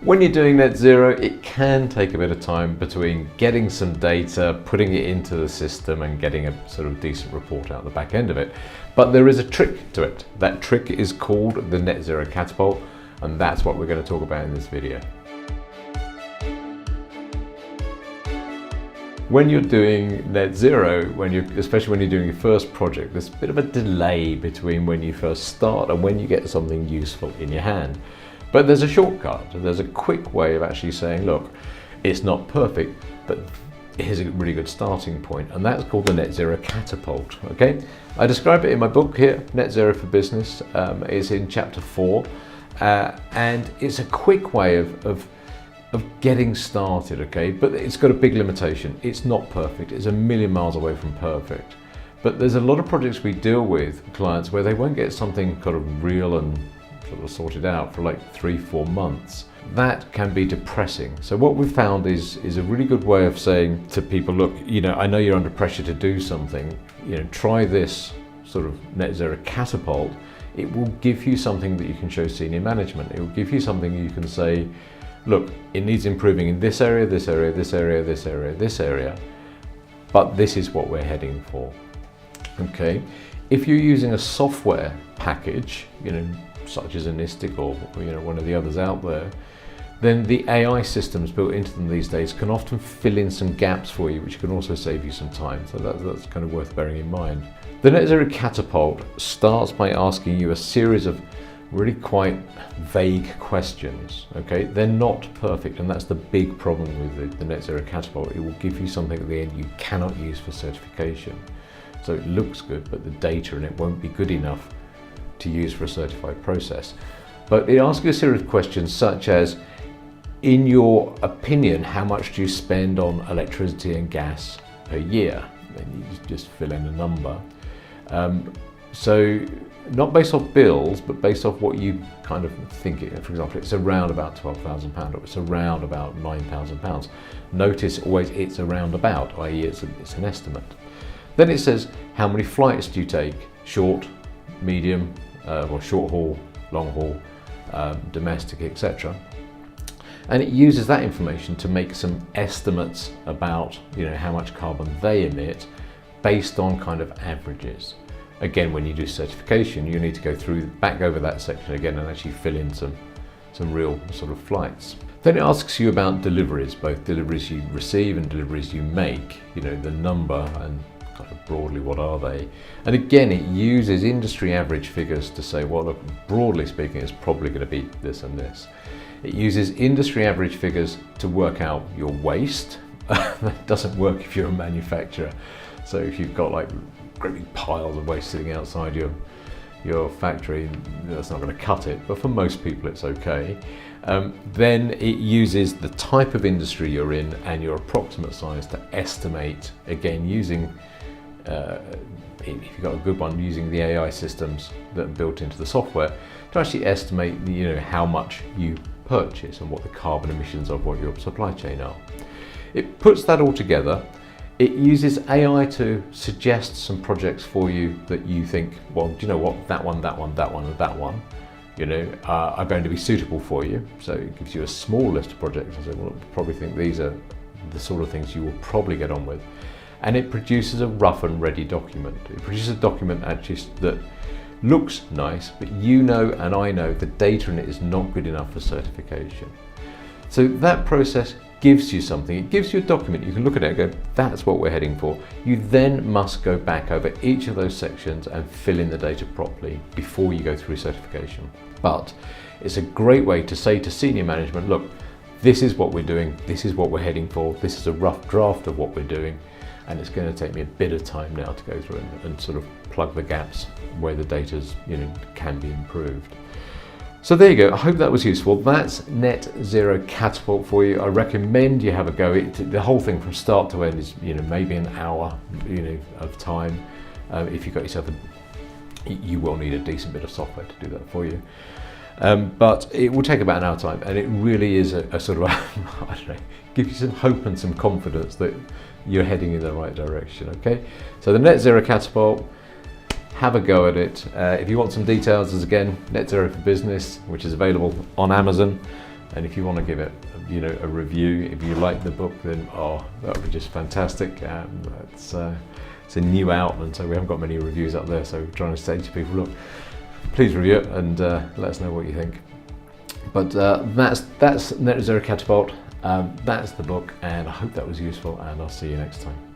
When you're doing net zero, it can take a bit of time between getting some data, putting it into the system and getting a sort of decent report out the back end of it. But there is a trick to it. That trick is called the Net Zero Catapult, and that's what we're going to talk about in this video. When you're doing net zero, especially when you're doing your first project, there's a bit of a delay between when you first start and when you get something useful in your hand. But there's a shortcut, there's a quick way of actually saying, look, it's not perfect, but here's a really good starting point, and that's called the Net Zero Catapult, okay? I describe it in my book here, Net Zero for Business. It's in chapter 4, and it's a quick way of getting started, okay? But it's got a big limitation. It's not perfect. It's a million miles away from perfect. But there's a lot of projects we deal with clients where they won't get something kind of real and sort of sorted out for like 3-4 months. That can be depressing. So what we've found is a really good way of saying to people, look, I know you're under pressure to do something, try this sort of Net Zero Catapult. It will give you something that you can show senior management. It will give you something you can say, look, it needs improving in this area, this area, this area, this area, this area, but this is what we're heading for, okay? If you're using a software package, such as Anistic or one of the others out there, then the AI systems built into them these days can often fill in some gaps for you, which can also save you some time. So that's kind of worth bearing in mind. The Net Zero Catapult starts by asking you a series of really quite vague questions, okay? They're not perfect, and that's the big problem with the Net Zero Catapult. It will give you something at the end you cannot use for certification. So it looks good, but the data in it won't be good enough to use for a certified process. But it asks you a series of questions such as, in your opinion, how much do you spend on electricity and gas per year? And you just fill in a number. So not based off bills, but based off what you kind of think it. For example, it's around about £12,000, or it's around about £9,000. Notice always it's around about, i.e. it's an estimate. Then it says, how many flights do you take? Short, medium, or short haul, long haul, domestic, etc. And it uses that information to make some estimates about how much carbon they emit based on kind of averages. Again, when you do certification, you need to go back over that section again and actually fill in some real sort of flights. Then it asks you about deliveries, both deliveries you receive and deliveries you make, the number and kind of broadly what are they. And again, it uses industry average figures to say, well, look, broadly speaking, it's probably going to be this and this. It uses industry average figures to work out your waste. That doesn't work if you're a manufacturer. So if you've got like great big piles of waste sitting outside your factory, that's not going to cut it, but for most people it's okay. Then it uses the type of industry you're in and your approximate size to estimate, again using, if you've got a good one, using the AI systems that are built into the software to actually estimate how much you purchase and what the carbon emissions of what your supply chain are. It puts that all together. It uses AI to suggest some projects for you that you think, well, do you know what, that one, that one, that one, and that one, are going to be suitable for you. So it gives you a small list of projects and say, well, I probably think these are the sort of things you will probably get on with. And it produces a rough and ready document. It produces a document actually that looks nice, but and I know the data in it is not good enough for certification. So that process gives you something. It gives you a document. You can look at it and go, that's what we're heading for. You then must go back over each of those sections and fill in the data properly before you go through certification. But it's a great way to say to senior management, look, this is what we're doing, this is what we're heading for, this is a rough draft of what we're doing, and it's going to take me a bit of time now to go through and sort of plug the gaps where the data's can be improved. So there you go. I hope that was useful. That's Net Zero Catapult for you. I recommend you have a go. The whole thing from start to end is maybe an hour of time. If you've got yourself you will need a decent bit of software to do that for you. But it will take about an hour time, and it really is a sort of I don't know, give you some hope and some confidence that you're heading in the right direction. Okay, so the Net Zero Catapult, have a go at it. If you want some details, there's again Net Zero for Business, which is available on Amazon. And if you want to give it, a review, if you like the book, then that would be just fantastic. It's a new out, and so we haven't got many reviews up there. So we're trying to say to people, look, please review it and let us know what you think. But that's Net Zero Catapult. That's the book, and I hope that was useful. And I'll see you next time.